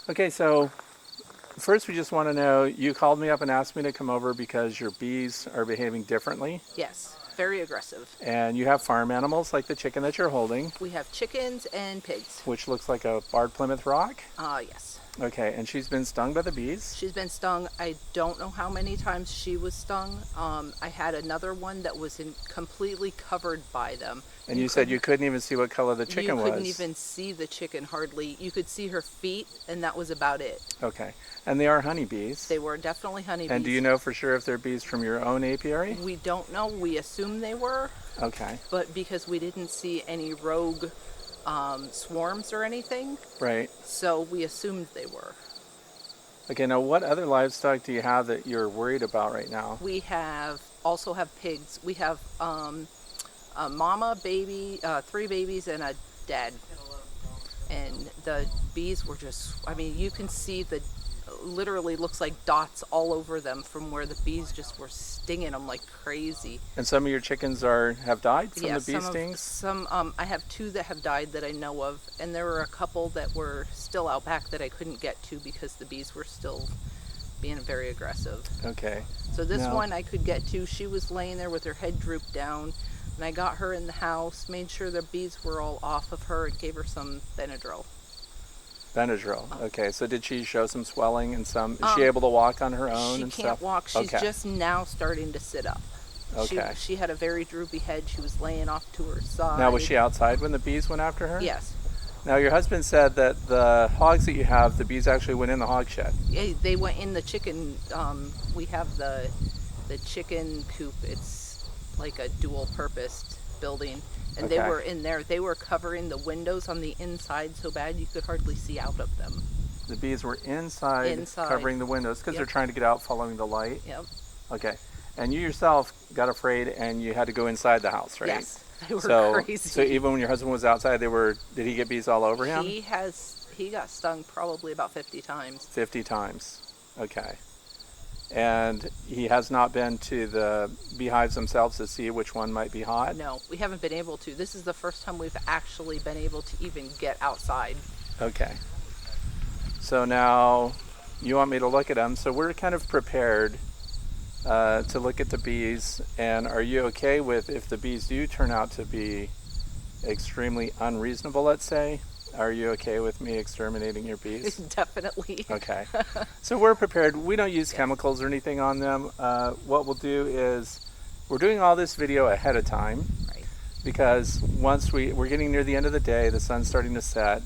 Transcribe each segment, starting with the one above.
Okay, so first we just want to know, you called me up and asked me to come over because your bees are behaving differently. Yes, very aggressive. And you have farm animals like the chicken that you're holding, We have chickens and pigs. which looks like a barred Plymouth Rock. Yes. Okay, and she's been stung by the bees. She's been stung. I don't know how many times she was stung. I had another one that was completely covered by them. And you said you couldn't even see what color the chicken was. You couldn't even see the chicken hardly. You could see her feet, and that was about it. Okay, and they are honeybees. They were definitely honeybees. And do you know for sure if they're bees from your own apiary? We don't know. We assume they were. Okay. But because we didn't see any rogue swarms or anything, Right. so we assumed they were. Okay, now what other livestock do you have that you're worried about right now? We also have pigs. We have a mama, baby, 3 babies, and a dad. And the bees were just, I mean, you can see literally looks like dots all over them from where the bees just were stinging them like crazy. And some of your chickens have died from the bee stings? Some, I have 2 that have died that I know of, and there were a couple that were still out back that I couldn't get to because the bees were still being very aggressive. Okay. So this one I could get to. She was laying there with her head drooped down, and I got her in the house, made sure the bees were all off of her, and gave her some Benadryl. Benadryl. Okay, so did she show some swelling and some? Is she able to walk on her own and stuff? She can't walk. She's just now starting to sit up. Okay. She had a very droopy head. She was laying off to her side. Now, was she outside when the bees went after her? Yes. Now, your husband said that the hogs that you have, the bees actually went in the hog shed. Yeah, they went in the chicken. We have the chicken coop. It's like a dual-purposed building. And they were in there. They were covering the windows on the inside so bad you could hardly see out of them. The bees were inside. Covering the windows because they're trying to get out following the light? Yep. Okay. And you yourself got afraid and you had to go inside the house, right? Yes. They were crazy. So even when your husband was outside, did he get bees all over him? He got stung probably about 50 times. 50 times. Okay. And he has not been to the beehives themselves to see which one might be hot? No, we haven't been able to. This is the first time we've actually been able to even get outside. Okay. So now you want me to look at them. So we're kind of prepared to look at the bees. And are you okay with if the bees do turn out to be extremely unreasonable, let's say? Are you okay with me exterminating your bees? Definitely. Okay. So we're prepared. We don't use chemicals or anything on them. What we'll do is we're doing all this video ahead of time. Right. Because once we're getting near the end of the day, the sun's starting to set,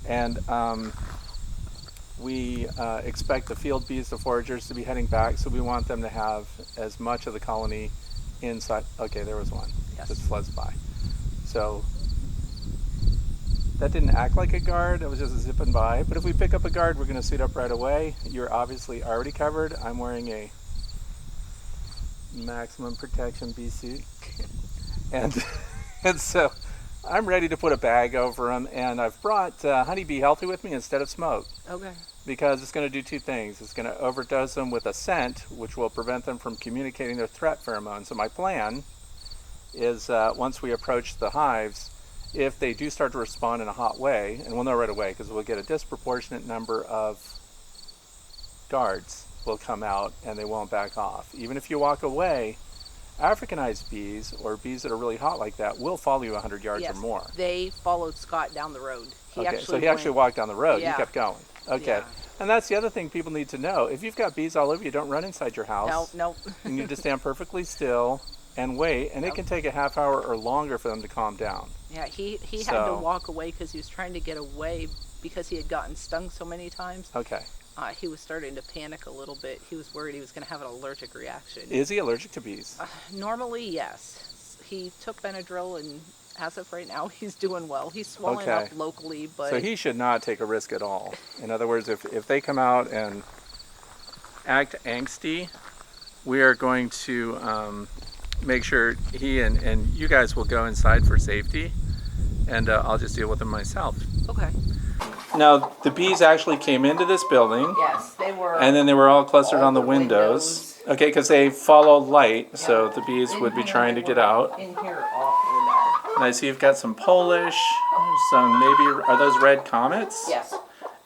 and we expect the field bees, the foragers, to be heading back, so we want them to have as much of the colony inside. Okay, there was one. Yes. Just flies by. So that didn't act like a guard, it was just zipping by. But if we pick up a guard, we're going to suit up right away. You're obviously already covered. I'm wearing a maximum protection bee suit. And so I'm ready to put a bag over them, and I've brought Honeybee Healthy with me instead of Smoke. Okay. Because it's going to do 2 things. It's going to overdose them with a scent, which will prevent them from communicating their threat pheromone. So my plan is once we approach the hives, if they do start to respond in a hot way, and we'll know right away because we'll get a disproportionate number of guards will come out and they won't back off. Even if you walk away, Africanized bees, or bees that are really hot like that, will follow you 100 yards or more. They followed Scott down the road. He actually walked down the road. Yeah. You kept going. Okay. Yeah. And that's the other thing people need to know. If you've got bees all over you, don't run inside your house. No. You need to stand perfectly still and wait, and it can take a half hour or longer for them to calm down. Yeah, he had to walk away because he was trying to get away because he had gotten stung so many times. Okay. He was starting to panic a little bit. He was worried he was going to have an allergic reaction. Is he allergic to bees? Normally, yes. He took Benadryl, and as of right now, he's doing well. He's swelling up locally, but... So he should not take a risk at all. In other words, if they come out and act angsty, we are going to make sure he and you guys will go inside for safety, and I'll just deal with them myself. Okay. Now, the bees actually came into this building. Yes, they were. And then they were all clustered on the windows. Okay, because they follow light, so the bees would be trying to get out. In here awfully bad. And I see you've got some Polish, some maybe, are those red comets? Yes.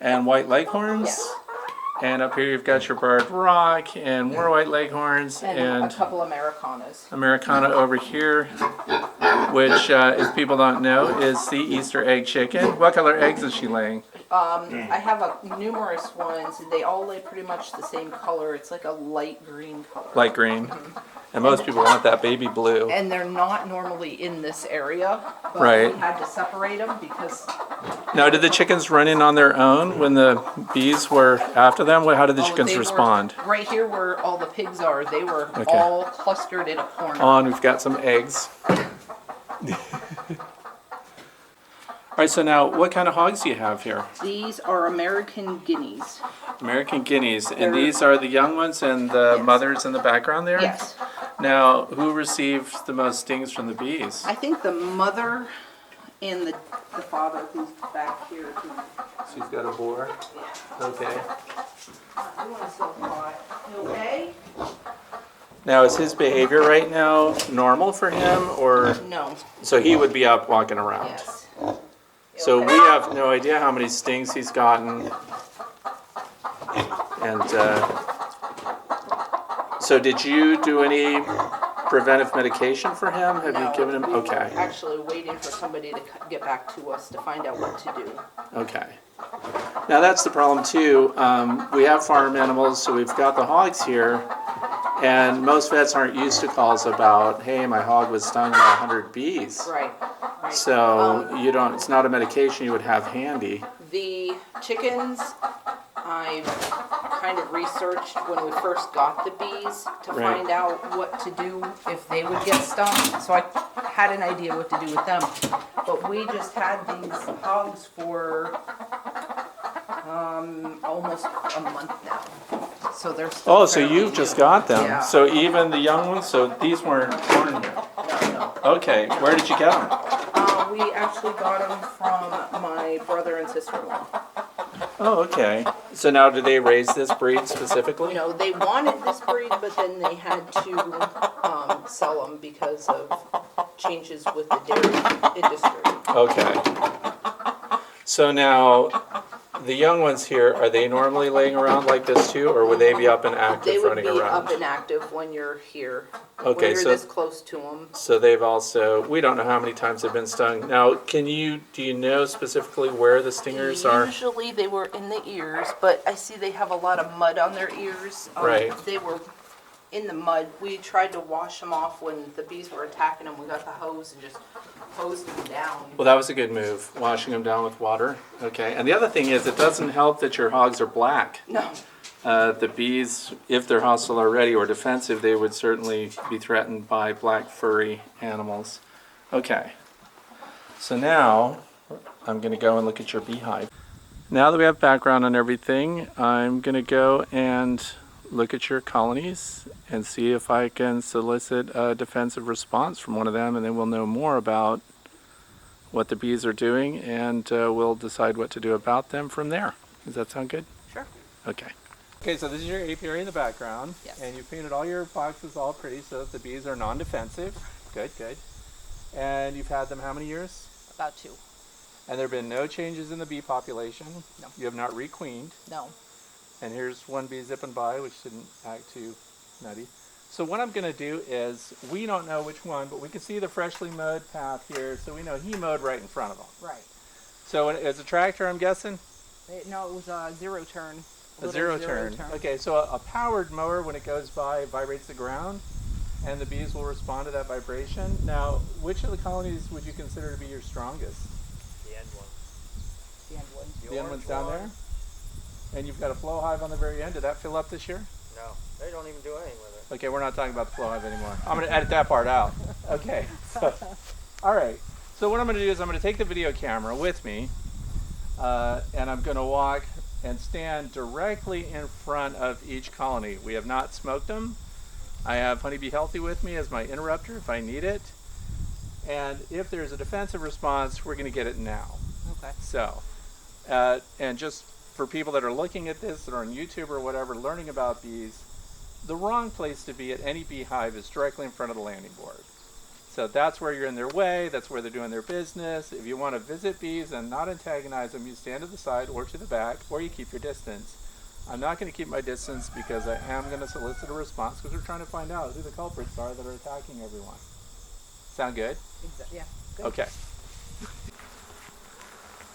And white leghorns. Yes. And up here you've got your barred rock and more white leghorns And a couple Americanas. Americana over here, which, if people don't know, is the Easter egg chicken. What color eggs is she laying? I have numerous ones. They all lay pretty much the same color. It's like a light green color. Light green. And most people want that baby blue. And they're not normally in this area, but Right. we had to separate them because... Now, did the chickens run in on their own when the bees were after them? How did the chickens they were respond? right here where all the pigs are, they were Okay. all clustered in a corner. On, we've got some eggs. All right, so now, what kind of hogs do you have here? These are American guineas. American guineas, and They're- these are the young ones and the Yes. mothers in the background there? Yes. Now, who received the most stings from the bees? I think the mother and the father who's back here. She's got a boar. Okay. You want to still hot. You okay? Now, is his behavior right now normal for him, or No. so he would be up walking around? Yes. So Okay. we have no idea how many stings he's gotten. And so did you do any preventive medication for him? Have you given him? We were Okay. actually waiting for somebody to get back to us to find out what to do. Okay. Now that's the problem too. We have farm animals, so we've got the hogs here, and most vets aren't used to calls about, hey, my hog was stung by 100 bees. Right. Right. So you don't. It's not a medication you would have handy. The chickens, I kind of researched when we first got the bees to Right. find out what to do if they would get stung. So I had an idea what to do with them. But we just had these hogs for almost a month now. So they're still Oh, so fairly you've just new. got them. Yeah. So even the young ones. So these weren't born here. No. Okay. Where did you get them? We actually got them from my brother and sister-in-law. Oh, okay. So now do they raise this breed specifically? You know, they wanted this breed, but then they had to sell them because of changes with the dairy industry. Okay. So now, the young ones here, are they normally laying around like this too, or would they be up and They active would running be around? up and active when you're here, Okay, when you're so- this close to them. So they've also, we don't know how many times they've been stung. Now, do you know specifically where the stingers are? Usually they were in the ears, but I see they have a lot of mud on their ears. Right. They were in the mud. We tried to wash them off when the bees were attacking them. We got the hose and just hosed them down. Well, that was a good move, washing them down with water. Okay, and the other thing is, it doesn't help that your hogs are black. No. The bees, if they're hostile already or defensive, they would certainly be threatened by black furry animals. Okay, so now I'm going to go and look at your beehive. Now that we have background on everything, I'm going to go and look at your colonies and see if I can solicit a defensive response from one of them, and then we'll know more about what the bees are doing, and we'll decide what to do about them from there. Does that sound good? Sure. Okay. Okay, so this is your apiary in the background, Yes. and you painted all your boxes all pretty so that the bees are non-defensive. Good, good. And you've had them how many years? About 2. And there have been no changes in the bee population? No. You have not requeened? No. And here's one bee zipping by, which didn't act too nutty. So what I'm going to do is, we don't know which one, but we can see the freshly mowed path here, so we know he mowed right in front of him. Right. So it's a tractor, I'm guessing? No, it was a zero turn. A Little zero turn. Okay, so a powered mower, when it goes by, vibrates the ground, and the bees will respond to that vibration. Now, which of the colonies would you consider to be your strongest? The end one. The end one. The end orange one's down one. there? And you've got a flow hive on the very end. Did that fill up this year? No, they don't even do anything with it. Okay, we're not talking about the flow hive anymore. I'm going to edit that part out. Okay, so, all right. So what I'm going to do is I'm going to take the video camera with me, and I'm going to walk and stand directly in front of each colony. We have not smoked them. I have Honeybee Healthy with me as my interrupter if I need it. And if there's a defensive response, we're going to get it now. Okay. So, and just for people that are looking at this, that are on YouTube or whatever, learning about bees, the wrong place to be at any beehive is directly in front of the landing board. So that's where you're in their way, that's where they're doing their business. If you want to visit bees and not antagonize them, you stand to the side or to the back, or you keep your distance. I'm not going to keep my distance because I am going to solicit a response because we're trying to find out who the culprits are that are attacking everyone. Sound good? Yeah. Good. Okay.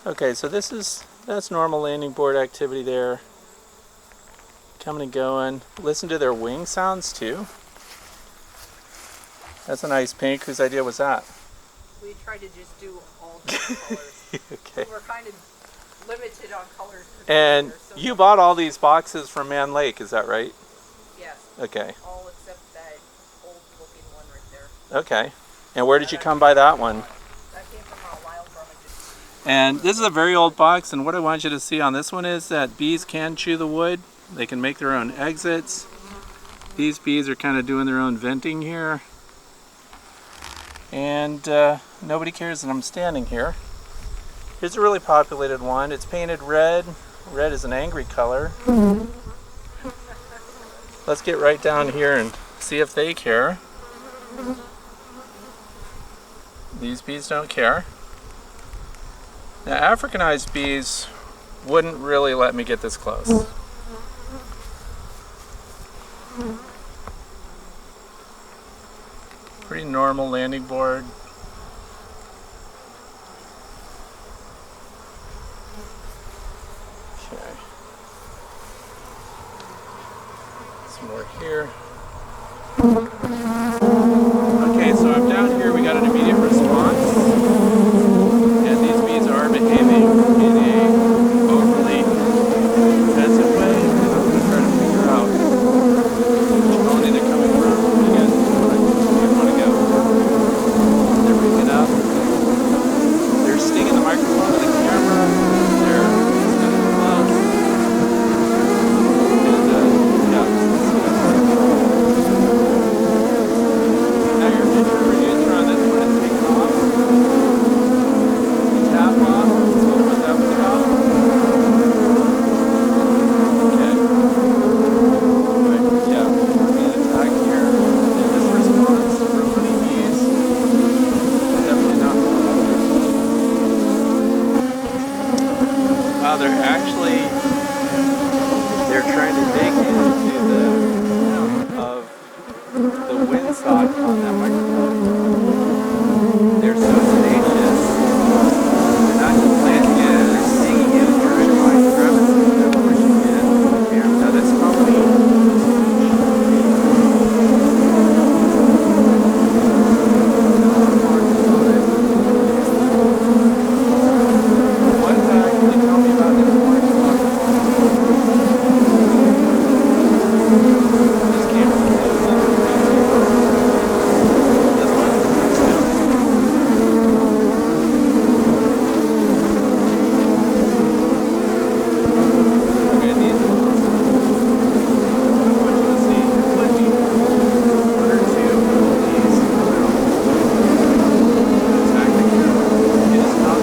Okay, so that's normal landing board activity there. Coming and going. Listen to their wing sounds too. That's a nice pink. Whose idea was that? We tried to just do all different colors. Okay. We were kind of limited on colors. And you bought all these boxes from Man Lake, is that right? Yes. Okay. All except that old looking one right there. Okay. And where did you come by that one? That came from a wild rummage. And this is a very old box, and what I want you to see on this one is that bees can chew the wood. They can make their own exits. These bees are kind of doing their own venting here. And nobody cares that I'm standing here. Here's a really populated one. It's painted red. Red is an angry color. Let's get right down here and see if they care. These bees don't care. Now, Africanized bees wouldn't really let me get this close. Pretty normal landing board. Okay. Some more here. Okay, so I'm down here. We got an immediate response. And these bees are behaving in a overly defensive way. And I'm going to try to figure out which colony they're coming from. Again, where they want to go. They're picking up. They're stinging the microphone of the camera. They're stinging close. And yeah, let's see how far they go. Now your reducer on this one is taken off. You tap off. Let's see what that was about. Okay. Right. Yeah, we're being attacked here. And this response from honeybees is definitely not wow, they're trying to dig into the hem of the windsock on that microphone. They're so tenacious. They're not just planting it, they're stinging it and trying to find crevices. They're pushing it. Here, now this colony what actually tell me about this one? This camera closes up. This one? Okay, these ones. I want you to see plenty. One or two of these come out. Attack the camera. It is not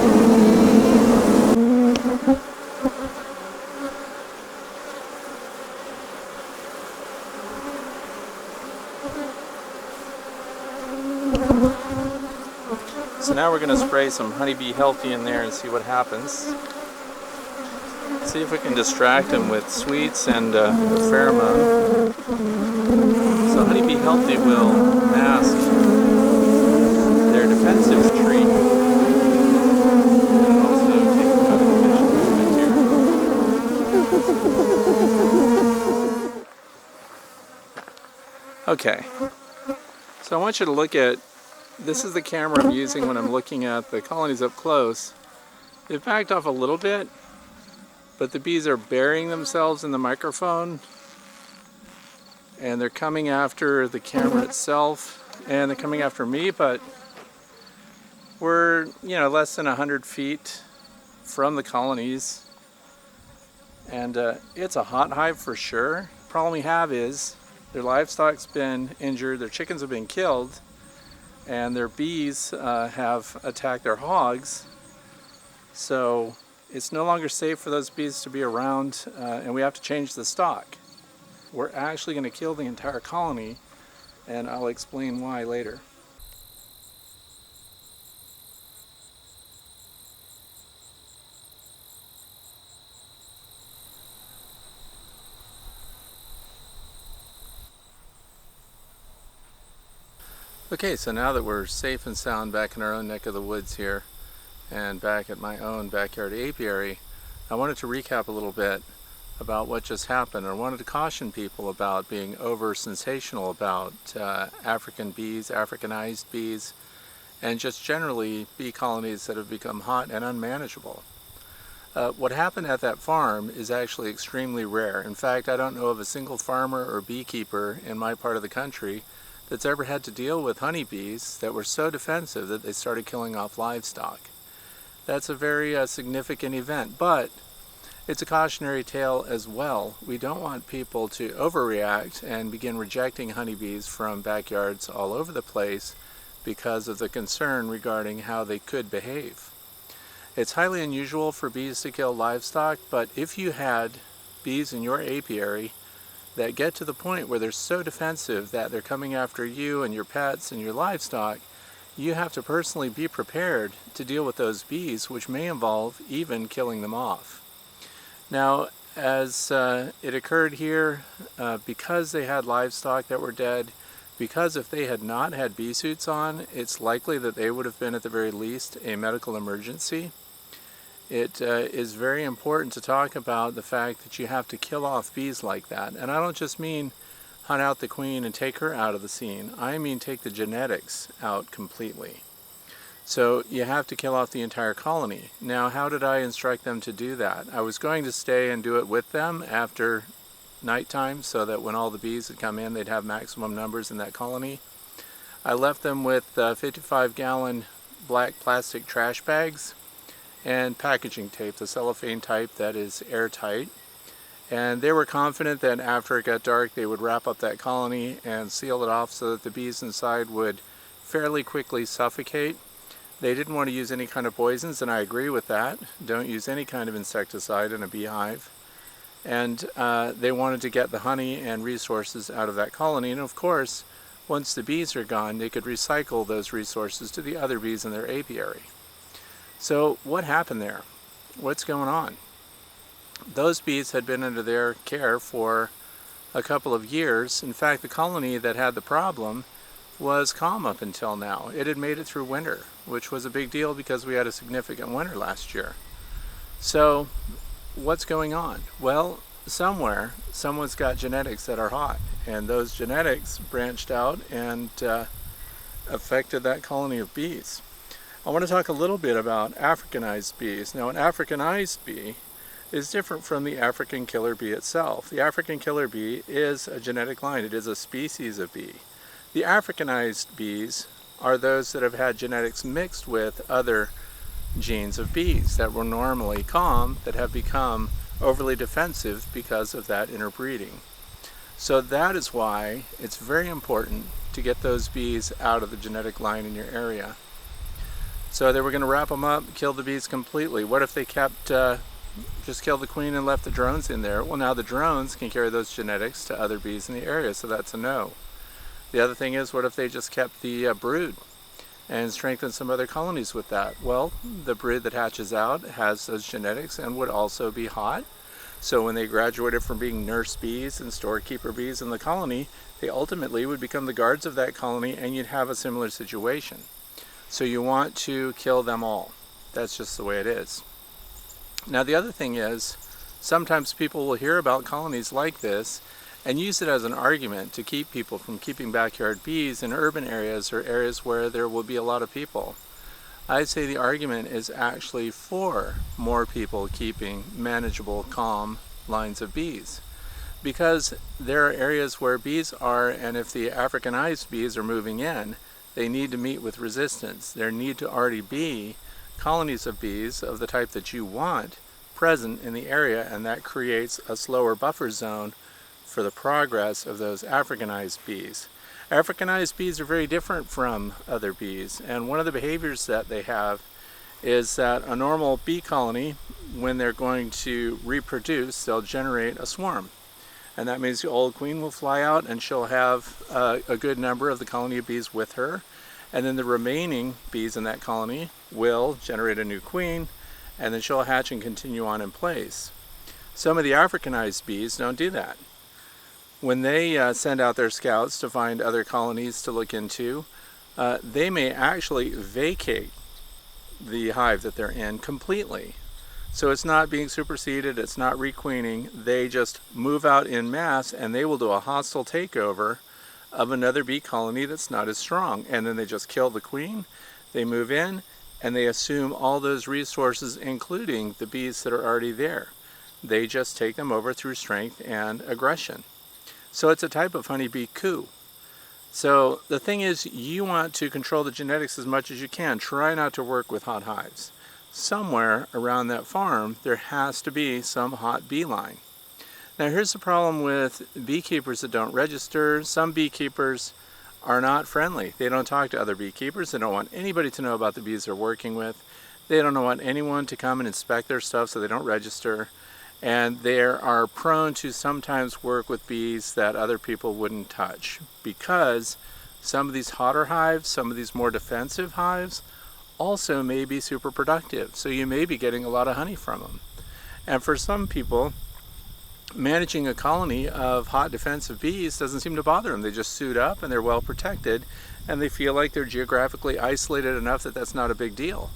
So now we're going to spray some honeybee healthy in there and see what happens. See if we can distract them with sweets and the pheromone. So honeybee healthy will mask their defensive treat and also take them out of the mission. Okay, so I want you to look at, this is the camera I'm using when I'm looking at the colonies up close. They've backed off a little bit, but the bees are burying themselves in the microphone and they're coming after the camera itself and they're coming after me, but we're, less than 100 feet from the colonies and it's a hot hive for sure. Problem we have is their livestock's been injured, their chickens have been killed, and their bees have attacked their hogs. So it's no longer safe for those bees to be around, and we have to change the stock. We're actually going to kill the entire colony, and I'll explain why later. Okay, so now that we're safe and sound back in our own neck of the woods here and back at my own backyard apiary, I wanted to recap a little bit about what just happened. I wanted to caution people about being over sensational about African bees, Africanized bees, and just generally bee colonies that have become hot and unmanageable. What happened at that farm is actually extremely rare. In fact, I don't know of a single farmer or beekeeper in my part of the country that's ever had to deal with honeybees that were so defensive that they started killing off livestock. That's a very significant event, but it's a cautionary tale as well. We don't want people to overreact and begin rejecting honeybees from backyards all over the place because of the concern regarding how they could behave. It's highly unusual for bees to kill livestock, but if you had bees in your apiary that get to the point where they're so defensive that they're coming after you and your pets and your livestock, you have to personally be prepared to deal with those bees, which may involve even killing them off. Now, as it occurred here, because they had livestock that were dead, because if they had not had bee suits on, it's likely that they would have been at the very least a medical emergency. It is very important to talk about the fact that you have to kill off bees like that. And I don't just mean hunt out the queen and take her out of the scene. I mean take the genetics out completely. So you have to kill off the entire colony. Now, how did I instruct them to do that? I was going to stay and do it with them after nighttime so that when all the bees had come in, they'd have maximum numbers in that colony. I left them with 55-gallon black plastic trash bags and packaging tape, the cellophane type that is airtight. And they were confident that after it got dark, they would wrap up that colony and seal it off so that the bees inside would fairly quickly suffocate. They didn't want to use any kind of poisons, and I agree with that. Don't use any kind of insecticide in a beehive. And they wanted to get the honey and resources out of that colony. And of course, once the bees are gone, they could recycle those resources to the other bees in their apiary. So what happened there? What's going on? Those bees had been under their care for a couple of years. In fact, the colony that had the problem was calm up until now. It had made it through winter, which was a big deal because we had a significant winter last year. So what's going on? Well, somewhere, someone's got genetics that are hot, and those genetics branched out and affected that colony of bees. I want to talk a little bit about Africanized bees. Now, an Africanized bee is different from the African killer bee itself. The African killer bee is a genetic line. It is a species of bee. The Africanized bees are those that have had genetics mixed with other genes of bees that were normally calm that have become overly defensive because of that interbreeding. So that is why it's very important to get those bees out of the genetic line in your area. So they were going to wrap them up, kill the bees completely. What if they kept just killed the queen and left the drones in there? Well, now the drones can carry those genetics to other bees in the area, so that's a no. The other thing is, what if they just kept the brood and strengthened some other colonies with that? Well, the brood that hatches out has those genetics and would also be hot. So when they graduated from being nurse bees and storekeeper bees in the colony, they ultimately would become the guards of that colony, and you'd have a similar situation. So you want to kill them all. That's just the way it is. Now, the other thing is, sometimes people will hear about colonies like this and use it as an argument to keep people from keeping backyard bees in urban areas or areas where there will be a lot of people. I'd say the argument is actually for more people keeping manageable, calm lines of bees. Because there are areas where bees are, and if the Africanized bees are moving in, they need to meet with resistance. There need to already be colonies of bees of the type that you want present in the area, and that creates a slower buffer zone for the progress of those Africanized bees. Africanized bees are very different from other bees, and one of the behaviors that they have is that a normal bee colony, when they're going to reproduce, they'll generate a swarm. And that means the old queen will fly out and she'll have a good number of the colony of bees with her. And then the remaining bees in that colony will generate a new queen, and then she'll hatch and continue on in place. Some of the Africanized bees don't do that. When they send out their scouts to find other colonies to look into, they may actually vacate the hive that they're in completely. So it's not being superseded, it's not requeening, they just move out in mass and they will do a hostile takeover of another bee colony that's not as strong. And then they just kill the queen, they move in, and they assume all those resources, including the bees that are already there. They just take them over through strength and aggression. So it's a type of honeybee coup. So the thing is, you want to control the genetics as much as you can. Try not to work with hot hives. Somewhere around that farm, there has to be some hot bee line. Now here's the problem with beekeepers that don't register. Some beekeepers are not friendly. They don't talk to other beekeepers. They don't want anybody to know about the bees they're working with. They don't want anyone to come and inspect their stuff, so they don't register. And they are prone to sometimes work with bees that other people wouldn't touch, because some of these hotter hives, some of these more defensive hives, also may be super productive. So you may be getting a lot of honey from them. And for some people, managing a colony of hot defensive bees doesn't seem to bother them. They just suit up and they're well protected, and they feel like they're geographically isolated enough that that's not a big deal.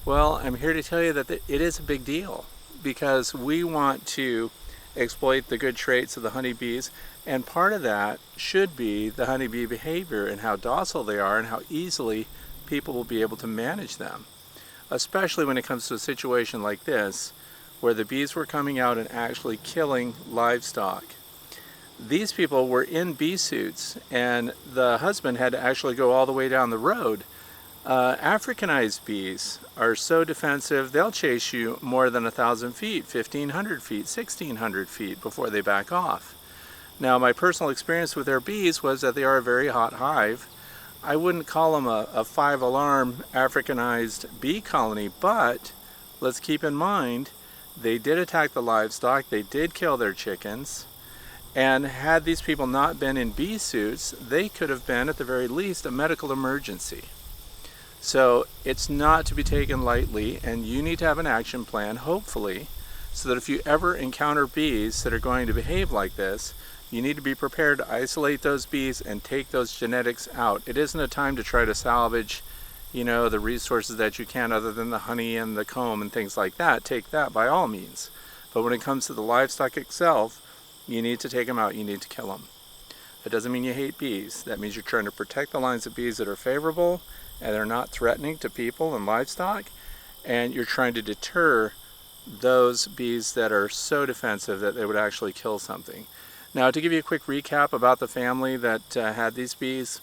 Well, I'm here to tell you that it is a big deal, because we want to exploit the good traits of the honeybees, and part of that should be the honeybee behavior and how docile they are and how easily people will be able to manage them, especially when it comes to a situation like this where the bees were coming out and actually killing livestock. These people were in bee suits, and the husband had to actually go all the way down the road. Africanized bees are so defensive, they'll chase you more than 1,000 feet, 1,500 feet, 1,600 feet before they back off. Now, my personal experience with their bees was that they are a very hot hive. I wouldn't call them a 5-alarm Africanized bee colony, but let's keep in mind, they did attack the livestock, they did kill their chickens, and had these people not been in bee suits, they could have been, at the very least, a medical emergency. So it's not to be taken lightly, and you need to have an action plan, hopefully, so that if you ever encounter bees that are going to behave like this, you need to be prepared to isolate those bees and take those genetics out. It isn't a time to try to salvage, the resources that you can other than the honey and the comb and things like that. Take that by all means. But when it comes to the livestock itself, you need to take them out, you need to kill them. That doesn't mean you hate bees. That means you're trying to protect the lines of bees that are favorable and they're not threatening to people and livestock, and you're trying to deter those bees that are so defensive that they would actually kill something. Now, to give you a quick recap about the family that had these bees,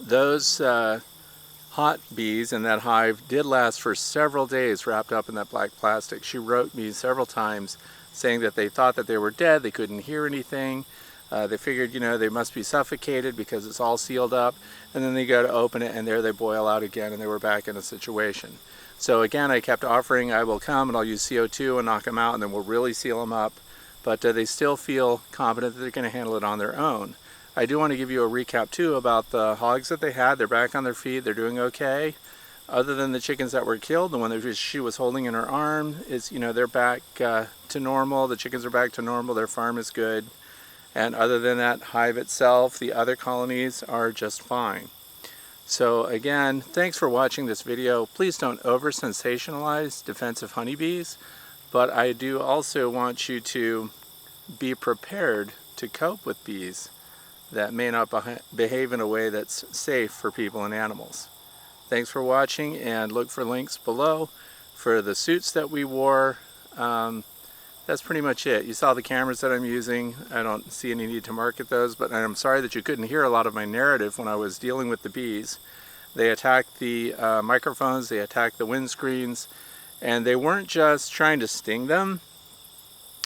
those hot bees in that hive did last for several days wrapped up in that black plastic. She wrote me several times saying that they thought that they were dead, they couldn't hear anything. They figured, they must be suffocated because it's all sealed up, and then they go to open it and there they boil out again and they were back in a situation. So again, I kept offering, I will come and I'll use CO2 and knock them out and then we'll really seal them up, but they still feel confident that they're going to handle it on their own. I do want to give you a recap too about the hogs that they had. They're back on their feet, they're doing okay. Other than the chickens that were killed, the one that she was holding in her arm is, they're back to normal. The chickens are back to normal, their farm is good. And other than that hive itself, the other colonies are just fine. So again, thanks for watching this video. Please don't over-sensationalize defensive honeybees, but I do also want you to be prepared to cope with bees that may not behave in a way that's safe for people and animals. Thanks for watching, and look for links below for the suits that we wore. That's pretty much it. You saw the cameras that I'm using. I don't see any need to market those, but I'm sorry that you couldn't hear a lot of my narrative when I was dealing with the bees. They attacked the microphones, they attacked the windscreens, and they weren't just trying to sting them,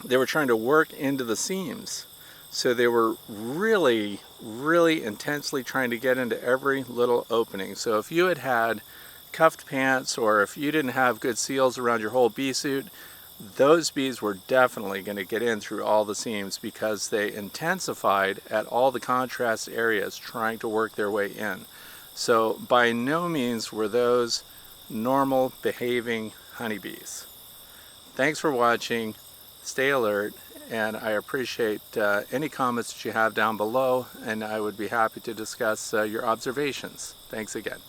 they were trying to work into the seams. So they were really, really intensely trying to get into every little opening. So if you had cuffed pants, or if you didn't have good seals around your whole bee suit, those bees were definitely going to get in through all the seams, because they intensified at all the contrast areas trying to work their way in. So by no means were those normal behaving honeybees. Thanks for watching, stay alert, and I appreciate any comments that you have down below, and I would be happy to discuss your observations. Thanks again.